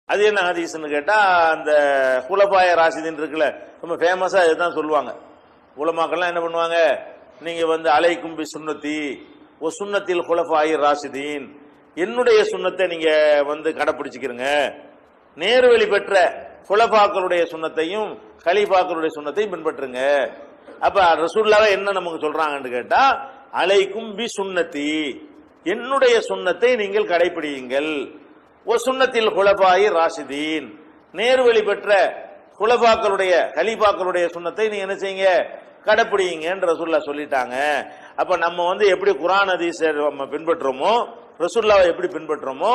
அது என்ன ஹதீஸ்ன்னு கேட்டா, அந்த குலபாய ராசிதீன் இருக்குல்ல, ரொம்ப ஃபேமஸா இதுதான் சொல்லுவாங்க. உலமாக்கள்லாம் என்ன பண்ணுவாங்க, நீங்க வந்து அலைக்கும் பி சுன்னத்தி ஒ சுன்னத்தில் குலபாய ராசிதீன், என்னுடைய சுன்னத்தை நீங்க வந்து கடைப்பிடிச்சுக்கிறங்க, நேர்வழி பெற்ற குலபாக்களுடைய சுன்னத்தையும் கலீஃபாக்களுடைய சுன்னத்தையும் பின்பற்றுங்க. அப்ப ரசூலுல்லாஹ் என்ன நமக்கு சொல்றாங்கன்னு கேட்டா, அலைக்கும் பி சுன்னத்தி, என்னுடைய சுன்னத்தை நீங்கள் கடைபிடியுங்கள், ஒ சுன்னத்தில் குலபாயி ராஷிதீன், நேர்வழி பெற்ற குலபாக்களுடைய கலீஃபாக்களுடைய சுன்னத்தை நீங்க என்ன செய்யுங்க, கடைபிடியுங்கன்ற ரசூலுல்லாஹ் சொல்லிட்டாங்க. அப்ப நம்ம வந்து எப்படி குர்ஆன் ஹதீஸ் நம்ம பின்பற்றுறோமோ, ரசூலுல்லாஹ் எப்படி பின்பற்றுறோமோ,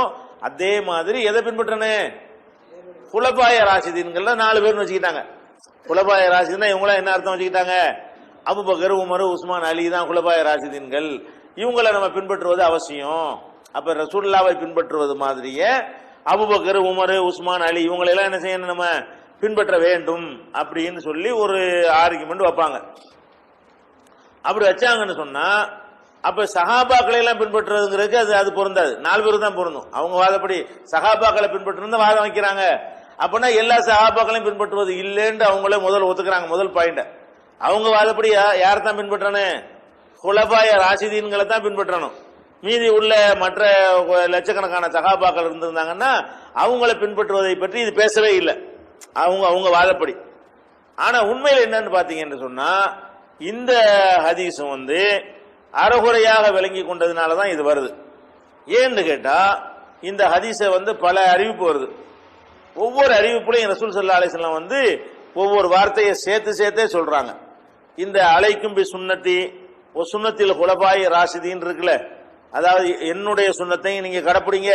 அதே மாதிரி எதை பின்பற்றணும், குலபாய ராஷிதீன்கள்ல 4 பேர் வச்சுக்கிட்டாங்க. குலபாய ராஷிதீன் இவங்களாம் என்ன அர்த்தம் வச்சுக்கிட்டாங்க, அபூபக்கர், உமர், உஸ்மான், அலி தான் குலபாய ராஷிதீன்கள், இவங்களை நம்ம பின்பற்றுவது அவசியம். அப்ப ரசூலுல்லாஹ்வை பின்பற்றுவது மாதிரியே அபூபக்கர், உமர், உஸ்மான், அலி இவங்களெல்லாம் என்ன செய்யணும், நம்ம பின்பற்ற வேண்டும் அப்படின்னு சொல்லி ஒரு ஆர்குமெண்ட் வைப்பாங்க. அப்படி வச்சாங்கன்னு சொன்னா, அப்ப சஹாபாக்களை எல்லாம் பின்பற்றுறதுங்கிறதுக்கு அது பொருந்தாது, 4 பேருக்கு தான் பொருந்தும். அவங்க வாதப்படி சஹாபாக்களை பின்பற்றணும் வாதம் வைக்கிறாங்க. அப்படின்னா எல்லா சஹாபாக்களையும் பின்பற்றுவது இல்லைன்னு அவங்களே முதல் ஒத்துக்கிறாங்க. முதல் பாயிண்ட், அவங்க வாதப்படி யார் தான் பின்பற்றணும், குலபாய ராஷிதீன்களை தான் பின்பற்றணும். மீதி உள்ள மற்ற லட்சக்கணக்கான சஹாபாக்கள் இருந்திருந்தாங்கன்னா அவங்களை பின்பற்றுவதை பற்றி இது பேசவே இல்லை, அவங்க வாதப்படி. ஆனா உண்மையில் என்னன்னு பாத்தீங்கன்னு சொன்னா, இந்த ஹதீஸும் வந்து அறகுறையாக விளங்கி கொண்டதுனாலதான் இது வருது. ஏன்னு கேட்டா, இந்த ஹதீஸை வந்து பல அறிவிப்பு வருது. ஒவ்வொரு அறிவிப்புலையும் ரசூல் ஸல்லல்லாஹு அலைஹி வஸல்லம் வந்து ஒவ்வொரு வார்த்தையை சேர்த்தே சொல்றாங்க. இந்த அலைக்கும் பி சுன்னத்தி ஒ சுன்னத்தில் குலபாய ராஷிதீன் இருக்குல்ல, அதாவது என்னுடைய சுன்னத்தையும் நீங்க கடைப்பிடிங்க,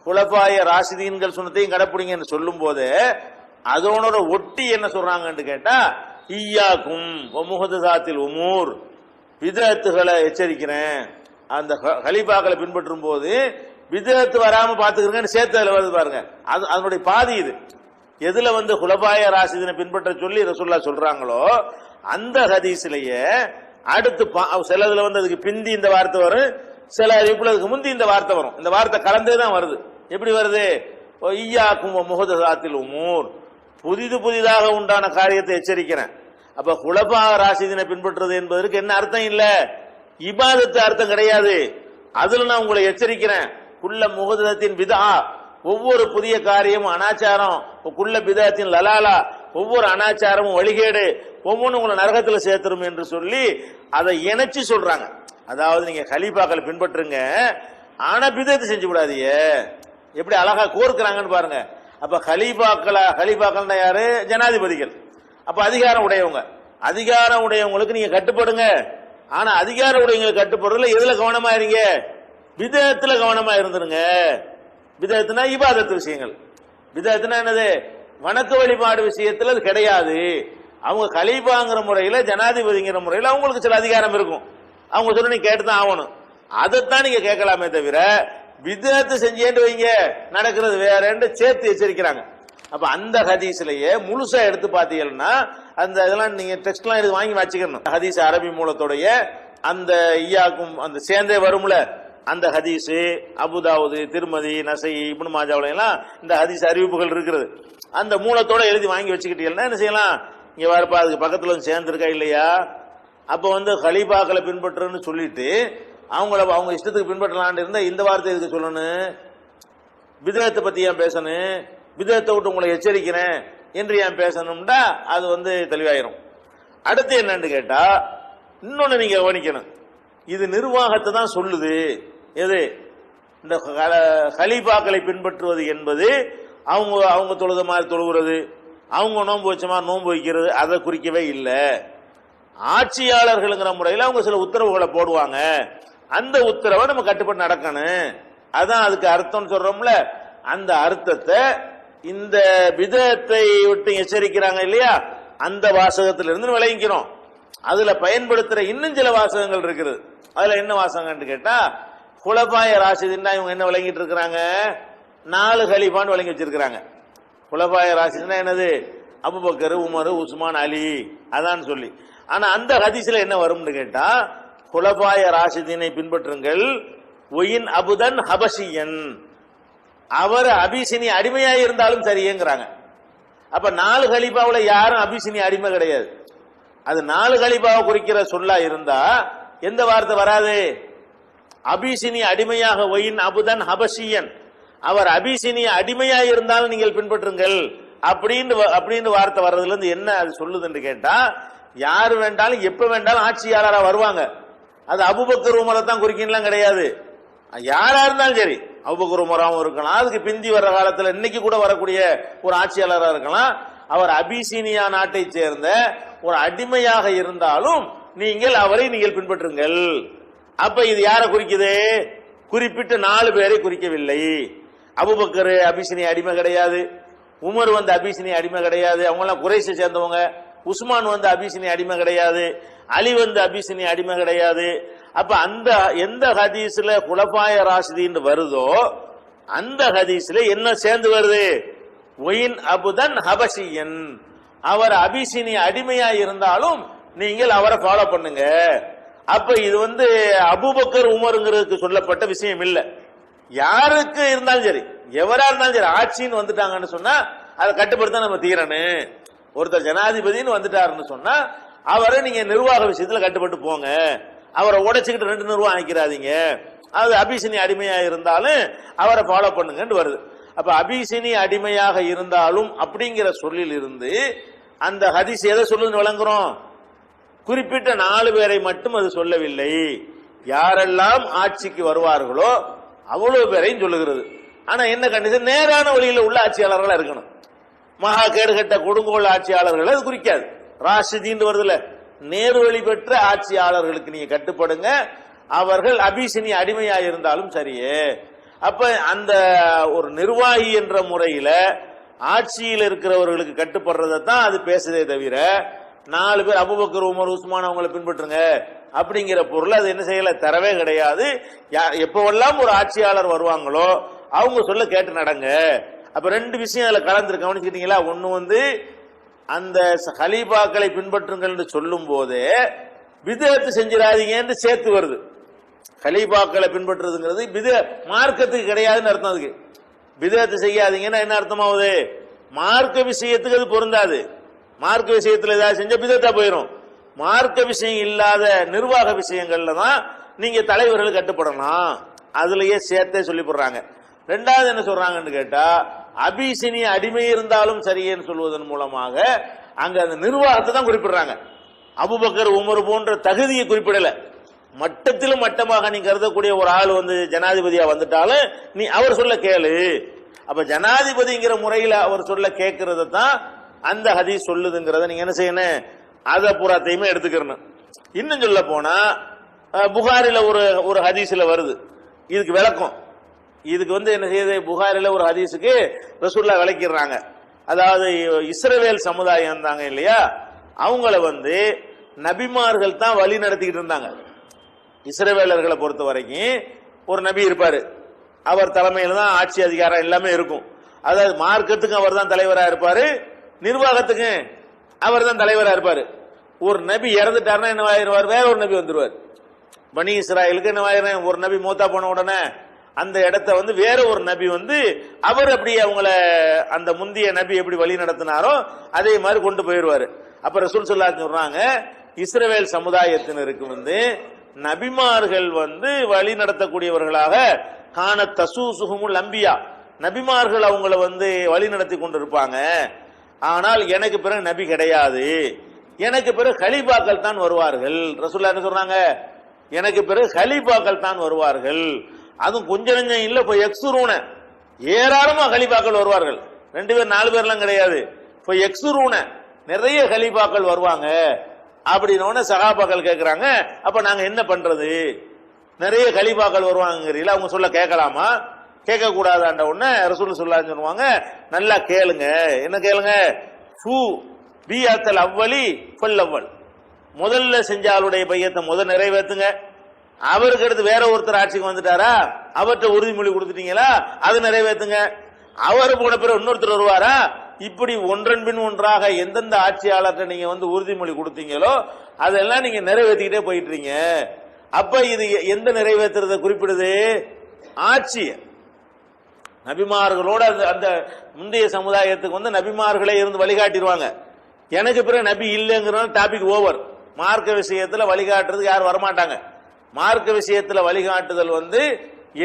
குலபாய ராஷிதீன்கள் சுன்னத்தையும் கடைப்பிடிங்கன்னு சொல்லும் போது அதோட ஒட்டி என்ன சொல்றாங்கன்னு கேட்டா, ஈயாக்கும் வ முஹதஸாத்தில் உமூர், பிதஅத்துகளை எச்சரிக்கிறேன். அந்த கலீஃபாக்களை பின்பற்றும் போது பிதஅத்து வராம பாத்துக்கிறேன்னு சேர்த்து அதுல வருது பாருங்க. அதனுடைய பாதி இது. எதுல வந்து குலபாய ராஷிதீனை பின்பற்ற சொல்லி ரசூலுல்லாஹ் சொல்றாங்களோ அந்த ஹதீஸ்லயே அடுத்து சிலதுல வந்து அதுக்கு பிந்தி இந்த வார்த்தை வரும், சில அறிவிப்புல அதுக்கு முந்தி இந்த வார்த்தை வரும். இந்த வார்த்தை கலந்தே தான் வருது. எப்படி வருது, ஈயாக்கும் வ முஹதஸாத்தில் உமூர், புதிதாக உண்டான காரியத்தை எச்சரிக்கிறேன். அப்ப குலபாய ராஷிதீனை பின்பற்றுறது என்பதற்கு என்ன அர்த்தம் இல்ல, இபாதத்து அர்த்தம் கிடையாது. அதுல நான் உங்களை எச்சரிக்கிறேன். குல்ல முஹதஸத்தின் பிதா, ஒவ்வொரு புதிய காரியமும் அனாச்சாரம், குல்ல பிதஅத்தின் லலாலா, ஒவ்வொரு அனாச்சாரமும் வழிகேடு, ஒவ்வொன்றும் உங்களை நரகத்துல சேர்த்துரும் என்று சொல்லி அதை இணைச்சு சொல்றாங்க. அதாவது நீங்க கலீஃபாக்களை பின்பற்றுங்க, ஆனா பிதஅத்து செஞ்சு விடாதீங்க. எப்படி அழகா கோர்க்கிறாங்கன்னு பாருங்க. அப்ப கலீஃபாக்கள்னா யாரு, ஜனாதிபதிகள். அப்ப அதிகாரம் உடையவங்க, அதிகாரம் உடையவங்களுக்கு நீங்க கட்டுப்படுங்க. ஆனா அதிகார உடையவங்களுக்கு கட்டுப்படுறதுல எதுல கவனமா இருங்க, பிதஅத்துல கவனமா இருந்துருங்க. பிதஅத்துனா இபாதத்து விஷயங்கள். பிதஅத்துனா என்னது, வணக்க வழிபாடு விஷயத்துல அது கிடையாது. அவங்க கலீஃபாங்கிற முறையில, ஜனாதிபதிங்கிற முறையில அவங்களுக்கு சில அதிகாரம் இருக்கும். அவங்க சொல்ல நீ கேட்டுதான் ஆகணும். அதைத்தான் நீங்க கேட்கலாமே தவிர பிதஅத்து செஞ்சேன்னு வைங்க நடக்கிறது வேறன்னு சேர்த்து எச்சரிக்கிறாங்க. அப்ப அந்த ஹதீஸ்லயே முழுசா எடுத்து பாத்தீங்கன்னா, அந்த இதெல்லாம் நீங்க டெக்ஸ்ட்லாம் எடுத்து வாங்கி வச்சுக்கணும். ஹதீஸ் அரபி மூலத்தோடைய அந்த ஈயாக்கும் அந்த சேர்ந்தே வரும்ல, அந்த ஹதீஸ் அபுதாவுது, திருமதி, நசை, இப்னு மாஜாவுல எல்லாம் இந்த ஹதீஸ் அறிவிப்புகள் இருக்கிறது. அந்த மூலத்தோட எழுதி வாங்கி வச்சுக்கிட்டீங்கன்னா என்ன செய்யலாம், இங்க வரப்பா அதுக்கு பக்கத்துல வந்து சேர்ந்திருக்கா இல்லையா. அப்ப வந்து கலீஃபாக்களை பின்பற்றுன்னு சொல்லிட்டு அவங்க இஷ்டத்துக்கு பின்பற்றலான்னு இருந்தா இந்த வார்த்தை எதுக்கு சொல்லணும், பிதஅத்தை பத்தி ஏன் பேசணும், பிதஅத்தை விட்டு உங்களை எச்சரிக்கிறேன் என்று ஏன் பேசணும்டா அது வந்து தெளிவாயிரும். அடுத்து என்னன்னு கேட்டா, இன்னொன்னு நீங்க கவனிக்கணும், இது நிர்வாகத்தை தான் சொல்லுது. எது, இந்த கலீஃபாக்களை பின்பற்றுவது என்பது அவங்க தொழுத மாதிரி தொழுகிறது, அவங்க நோன்பு வச்ச மாதிரி நோன்பு வைக்கிறது, அதை குறிக்கவே இல்லை. ஆட்சியாளர்கள்ங்கிற முறையில் அவங்க சில உத்தரவுகளை போடுவாங்க, அந்த உத்தரவை நம்ம கட்டுப்பட்டு நடக்கணும். அதான் அதுக்கு அர்த்தம் சொல்றோம்ல. அந்த அர்த்தத்தை இந்த பிதஅத்தை விட்டு எச்சரிக்கிறாங்க இல்லையா, அந்த வாசகத்திலிருந்து விளங்கிக்கிறோம். அதுல பயன்படுத்துற இன்னும் சில வாசகங்கள் இருக்குது. அதுல என்ன வாசகம்னு கேட்டா, குலபாய ராஷிதீன் இவங்க என்ன விளங்கிட்டு இருக்கிறாங்க, 4 கலீஃபான்னு விளங்கி வச்சிருக்கிறாங்க. குலபாய ராஷிதீன் என்னது, அபூபக்கர், உமர், உஸ்மான், அலி, அதான் சொல்லி. ஆனா அந்த ஹதீஸ்ல என்ன வரும்னு கேட்டா, குலபாய ராஷிதீனை பின்பற்றுங்கள், ஒயின் அபுதன் ஹபஷியன், அவர் அபிசினி அடிமையா இருந்தாலும் சரியேங்கிறாங்க. அப்ப 4 கலீஃபாவுல யாரும் அபிசினி அடிமை கிடையாது. அது 4 கலீஃபாவை குறிக்கிற சொல்லா இருந்தா எந்த வார்த்தை வராது? அபிசினி அடிமையாக ஒயின் அபுதன் ஹபஷியன், அவர் அபிசினி அடிமையா இருந்தாலும் நீங்கள் பின்பற்றுங்கள் அப்படின்னு வார்த்தை வர்றதுல இருந்து என்ன அது சொல்லுதுன்னு கேட்டா, யாரு வேண்டாலும் எப்ப வேண்டாலும் ஆட்சியாளரா வருவாங்க. அது அபூபக்கர் உமரை தான் குறிக்கலாம் கிடையாது. யாரா இருந்தாலும் சரி, அபூபக்கர் உமராவும் இருக்கலாம், அதுக்கு பிந்தி வர்ற காலத்துல இன்னைக்கு கூட வரக்கூடிய ஒரு ஆட்சியாளராக இருக்கலாம். அவர் அபிசீனியா நாட்டை சேர்ந்த ஒரு அடிமையாக இருந்தாலும் அவரை நீங்கள் பின்பற்றுங்கள். அப்ப இது யாரை குறிக்குது? குறிப்பிட்ட 4 பேரை குறிக்கவில்லை. அபூபக்கர் அபிசீனிய அடிமை கிடையாது, உமர் அபிசீனி அடிமை கிடையாது, அவங்க எல்லாம் குறைஷை சேர்ந்தவங்க. உஸ்மான் அபிசீனி அடிமை கிடையாது, அலி அபிசீனி அடிமை கிடையாது. அப்ப அந்த எந்த ஹதீஸ்ல குலஃபாய ராஷிதீன் வருதோ அந்த ஹதீஸ்ல என்ன சேர்ந்து வருது? ஒயின் அபுதன் ஹபஷியன், அவர் அபிசீனி அடிமையா இருந்தாலும் நீங்கள் அவரை ஃபாலோ பண்ணுங்க. அப்ப இது அபூபக்கர் உமருங்கிறதுக்கு சொல்லப்பட்ட விஷயம் இல்ல. யாருக்கு இருந்தாலும் சரி, எவரா இருந்தாலும் சரி, ஆட்சின்னு வந்துட்டாங்கன்னு சொன்னா அதை கட்டுப்படுத்த நம்ம தீரணும். ஒருத்தர் ஜனாதிபதினு வந்துட்டாருன்னு சொன்னா அவரை நீங்க நிர்வாக விஷயத்துல கட்டுப்பட்டு போங்க. அவரை உடைச்சுக்கிட்டு 2 நிர்வாகம் ஆக்கிறாதீங்க. அது அபிசீனி அடிமையா இருந்தாலும் அவரை ஃபாலோ பண்ணுங்கன்னு வருது. அப்ப அபிசீனி அடிமையாக இருந்தாலும் அப்படிங்கிற சொல்லில் இருந்து அந்த ஹதீஸ் எதை சொல்லுன்னு விளங்குறோம்? குறிப்பிட்ட 4 பேரை மட்டும் அது சொல்லவில்லை. யாரெல்லாம் ஆட்சிக்கு வருவார்களோ அவ்வளவு பேரையும் சொல்லுகிறது. ஆனா என்ன கண்டிஷன்? நேரான வழியில் உள்ள ஆட்சியாளர்களா இருக்கணும். மகா கேடுகட்ட கொடுங்கோல் ஆட்சியாளர்கள் அது குறிக்காது. ராஷிதீன் வருதுல, நேரு வழி பெற்ற ஆட்சியாளர்களுக்கு நீங்க கட்டுப்படுங்க, அவர்கள் அபிசீனி அடிமையா இருந்தாலும் சரியே. அப்ப அந்த ஒரு நிர்வாகி என்ற முறையில ஆட்சியில் இருக்கிறவர்களுக்கு கட்டுப்படுறதை தான் அது பேசுதே தவிர 4 பேர் அபூபக்கர் உமர் உஸ்மான் அவங்களை பின்பற்றுங்க அப்படிங்கிற பொருள் அது என்ன செய்யல, தரவே கிடையாது. எப்பவெல்லாம் ஒரு ஆட்சியாளர் வருவாங்களோ அவங்க சொல்ல கேட்டு நடங்க. அப்ப 2 விஷயம் அதுல கலந்துருக்கு, கவனிச்சுக்கிட்டீங்களா? ஒண்ணு அந்த கலீஃபாக்களை பின்பற்றுங்கள் என்று சொல்லும் போதே பிதஅத் செஞ்சிடாதீங்கன்னு சேர்த்து வருது. கலீஃபாக்களை பின்பற்றுறதுங்கிறது மார்க்கத்துக்கு கிடையாதுன்னு அர்த்தம். அதுக்கு பிதஅத் செய்யாதீங்கன்னா என்ன அர்த்தமாவது? மார்க்க விஷயத்துக்கு அது பொருந்தாது. மார்க்க விஷயத்துல ஏதாவது செஞ்ச பிதஅத்தா போயிடும். மார்க்க விஷயம் இல்லாத நிர்வாக விஷயங்கள்ல தான் நீங்க தலைவர்கள் கட்டுப்படலாம். அதுலயே சேர்த்தே சொல்லி போடுறாங்க. 2வது என்ன சொல்றாங்கன்னு கேட்டா, அபிசீனி அடிமை இருந்தாலும் சரியேன்னு சொல்வதன் மூலமாக அங்க அந்த நிர்வாகத்தை தான் குறிப்பிடுறாங்க. அபூபக்கர் உமர் போன்ற தகுதியை குறிப்பிடல. மட்டத்திலும் மட்டமாக நீ கருதக்கூடிய ஒரு ஆள் ஜனாதிபதியா வந்துட்டாலும் நீ அவர் சொல்ல கேளு. அப்ப ஜனாதிபதிங்கிற முறையில் அவர் சொல்ல கேட்கறத தான் அந்த ஹதீஸ் சொல்லுதுங்கிறத நீங்க என்ன செய்யணும்? அதை பூராத்தையுமே எடுத்துக்கணும். இன்னும் சொல்ல போனா புகாரில ஒரு ஹதீஸ்ல வருது இதுக்கு விளக்கம். இதுக்கு என்ன செய்யுது? புகாரில ஒரு ஹதீஸுக்கு ரசூலுல்லாஹ் விளக்கிடுறாங்க. அதாவது இஸ்ரவேல் சமுதாயம் இருந்தாங்க இல்லையா, அவங்கள நபிமார்கள் தான் வழி நடத்திக்கிட்டு இருந்தாங்க. இஸ்ரவேலர்களை பொறுத்த வரைக்கும் ஒரு நபி இருப்பாரு, அவர் தலைமையில தான் ஆட்சி அதிகாரம் எல்லாமே இருக்கும். அதாவது மார்க்கத்துக்கும் அவர் தான் தலைவராக இருப்பாரு, நிர்வாகத்துக்கும் அவர் தான் தலைவராக இருப்பாரு. ஒரு நபி இறந்துட்டாருன்னா என்னவாயிருவார்? வேற ஒரு நபி வந்துருவார். பனி இஸ்ராயலுக்கு என்னவாயிரும்? ஒரு நபி மூத்தா போன உடனே அந்த இடத்த வேற ஒரு நபி அவர் அப்படி அவங்கள அந்த முந்தைய நபி எப்படி வழி நடத்தினாரோ அதே மாதிரி கொண்டு போயிருவாரு. அப்ப ரசூல் ஸல்லல்லாஹு அலைஹி சொல்றாங்க, இஸ்ரவேல் சமுதாயத்தினருக்கு நபிமார்கள் வழி நடத்தக்கூடியவர்களாக கான தசூசுஹுமுல் அம்பியா, நபிமார்கள் அவங்கள வழி நடத்தி கொண்டிருப்பாங்க. ஆனால் எனக்கு பிறகு நபி கிடையாது, எனக்கு பிறகு கலீஃபாக்கள் தான் வருவார்கள். ரசூலுல்லாஹ் என்ன சொல்றாங்க? எனக்கு பிறகு கலீஃபாக்கள் தான் வருவார்கள். அதுவும் கொஞ்சம் நெஞ்சம் இல்ல, இப்போ எக்ஸுரூன ஏராளமா கலீஃபாக்கள் வருவார்கள். 2 பேர் 4 பேர்லாம் கிடையாது, இப்போ எக்ஸுரூன நிறைய கலீஃபாக்கள் வருவாங்க அப்படின்னு சஹாபாக்கள் கேட்கிறாங்க. அப்ப நாங்க என்ன பண்றது? நிறைய கலீஃபாக்கள் வருவாங்கிறீங்களா, அவங்க சொல்ல கேட்கலாமா? கேட்க கூடாதாண்ட உடனே ரசூல் ஸல்லல்லாஹு அலைஹி சொல்லுவாங்க, நல்லா கேளுங்க. என்ன கேளுங்க? ஃபு பியத்தல் அவ்வலி ஃபல் அவ்வல், முதல்ல செஞ்ச ஆளுடைய பையத்தை நிறைவேற்றுங்க. அவருக்கு அடுத்து வேற ஒருத்தர் ஆட்சிக்கு வந்துட்டாரா, அவர்கிட்ட உறுதிமொழி கொடுத்துட்டீங்களா, அது நிறைவேற்றுங்க. அவர் போன பிறகு இன்னொருத்தர் வருவாரா, இப்படி ஒன்றன் பின் ஒன்றாக எந்தெந்த ஆட்சியாளர்கிட்ட நீங்க உறுதிமொழி கொடுத்தீங்களோ அதெல்லாம் நீங்க நிறைவேற்றிக்கிட்டே போயிட்டுறீங்க. அப்ப இது எந்த நிறைவேற்றுறத குறிப்பிடுது? ஆட்சி. நபிமார்களோட அந்த அந்த முந்தைய சமுதாயத்துக்கு வந்து நபிமார்களே இருந்து வழிகாட்டிடுவாங்க. எனக்கு பிறகு நபி இல்லைங்கிறனால டாபிக் ஓவர். மார்க்க விஷயத்துல வழிகாட்டுறதுக்கு யாரும் வரமாட்டாங்க. மார்க்க விஷயத்துல வழிகாட்டுதல் வந்து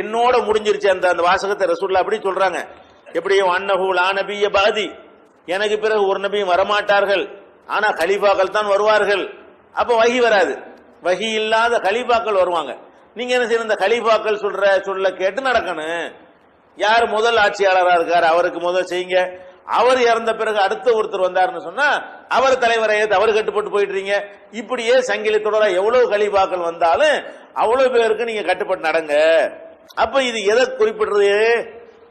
என்னோட முடிஞ்சிருச்சு. அந்த அந்த வாசகத்தை ரசூலுல்லாஹ் அப்படி சொல்றாங்க. எப்படியோ அன்னஹு லா நபிய பாதி, எனக்கு பிறகு ஒரு நபியும் வரமாட்டார்கள், ஆனா கலீஃபாக்கள் தான் வருவார்கள். அப்ப வஹி வராது, வஹி இல்லாத கலீஃபாக்கள் வருவாங்க. நீங்க என்ன செய்யணும், இந்த கலீஃபாக்கள் சொல்ல கேட்டு நடக்கணும். யார் முதல் ஆட்சியாளராக இருக்காரு அவருக்கு முதல் செய்யுங்க. அவர் இறந்த பிறகு அடுத்த ஒருத்தர் வந்தாருன்னு சொன்னா அவர் தலைவரை அவர் கட்டுப்பட்டு போயிட்டுறீங்க. இப்படியே சங்கிலி தொடர எவ்வளவு கலீஃபாக்கள் வந்தாலும் அவ்வளவு பேருக்கு நீங்க கட்டுப்பட்டு நடங்க. அப்ப இது எதை குறிப்பிடுறது?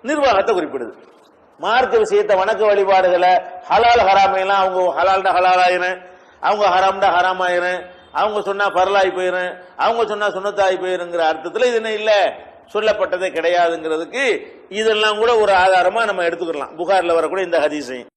நிர்வாகத்தை குறிப்பிடுது. மார்க்க விஷயத்தை, வணக்க வழிபாடுகளை, ஹலால் ஹராமையெல்லாம் அவங்க ஹலால்டா ஹலால் ஆயிரும், அவங்க ஹராம்டா ஹராம் ஆயிரும், அவங்க சொன்னா பரலாய் போயிரும், அவங்க சொன்னா சுண்ணத்தாய் போயிருங்கிற அர்த்தத்துல இது என்ன இல்ல சொல்லப்பட்டதே கிடையாதுங்கிறதுக்கு இதெல்லாம் கூட ஒரு ஆதாரமா நம்ம எடுத்துக்கலாம். புகார்ல வரக்கூடிய இந்த ஹதீஸையும்